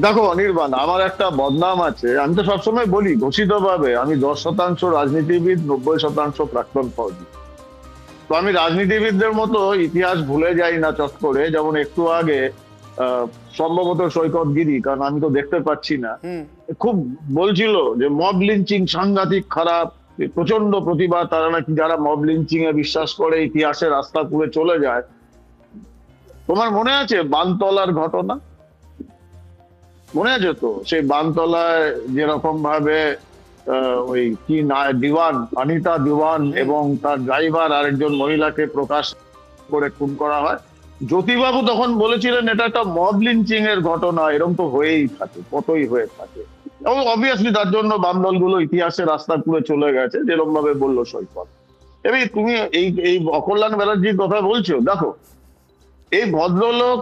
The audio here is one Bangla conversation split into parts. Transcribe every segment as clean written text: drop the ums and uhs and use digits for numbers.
দেখো অনির্বাণ, আমার একটা বদনাম আছে। আমি তো সবসময় বলি ঘোষিত ভাবে আমি 10% রাজনীতিবিদ, 90% প্রাক্তন ফৌজি। তো আমি রাজনীতিবিদদের মতো ইতিহাস ভুলে যাই না চট করে। যেমন একটু আগে আহ সম্ভবত সৈকত গিরি, কারণ আমি তো দেখতে পাচ্ছি না, হুম। খুব বলছিল যে মব লিঞ্চিং সাংঘাতিক খারাপ, প্রচন্ড প্রতিবাদ, তারা নাকি যারা মব লিঞ্চিং এ বিশ্বাস করে ইতিহাসের রাস্তা পুড়ে চলে যায়। তোমার মনে আছে বানতলার ঘটনা? মনে আছে তো সেই বানতলায় যেরকম ভাবে ওই কি না দিওয়ান, অনিতা দিওয়ান হুম। এবং তার ড্রাইভার আরেকজন মহিলাকে প্রকাশ করে খুন করা হয়। জ্যোতিবাবু তখন বলেছিলেন এটা একটা মব লিঞ্চিং এর ঘটনা, এরকম তো হয়েই থাকে, কতই হয়ে থাকে। এবং অবভিয়াসলি তার জন্য বাম দলগুলো ইতিহাসের রাস্তা পুরো চলে গেছে, যেরকম ভাবে বললো সৈকত। এবার তুমি এই এই অকল্যাণ ব্যানার্জির কথা বলছো, দেখো এই ভদ্রলোক,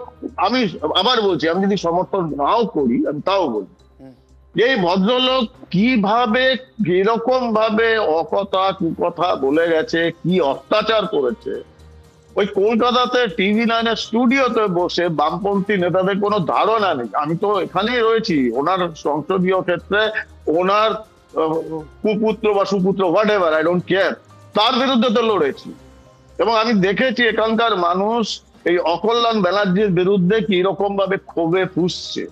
আমি আবার বলছি, আমি যদি সমর্থন নাও করি আমি তাও বলি হুম। যে এই ভদ্রলোক কিভাবে কিরকম ভাবে অকথা কুকথা বলে গেছে, কি অত্যাচার করেছে। ওই কলকাতাতে টিভি 9 স্টুডিওতে বসে বামপন্থী নেতাদের কোনো ধারণা নেই। আমি তো এখানেই রয়েছি ওনার সংসদীয় ক্ষেত্রে, ওনার কুপুত্র বা সুপুত্র whatever, I don't care, তার বিরুদ্ধে তো লড়েছি। এবং আমি দেখেছি এখানকার মানুষ এই অকল্যাণ ব্যানার্জির বিরুদ্ধে কি রকম ভাবে ক্ষোভে ফুঁসছে।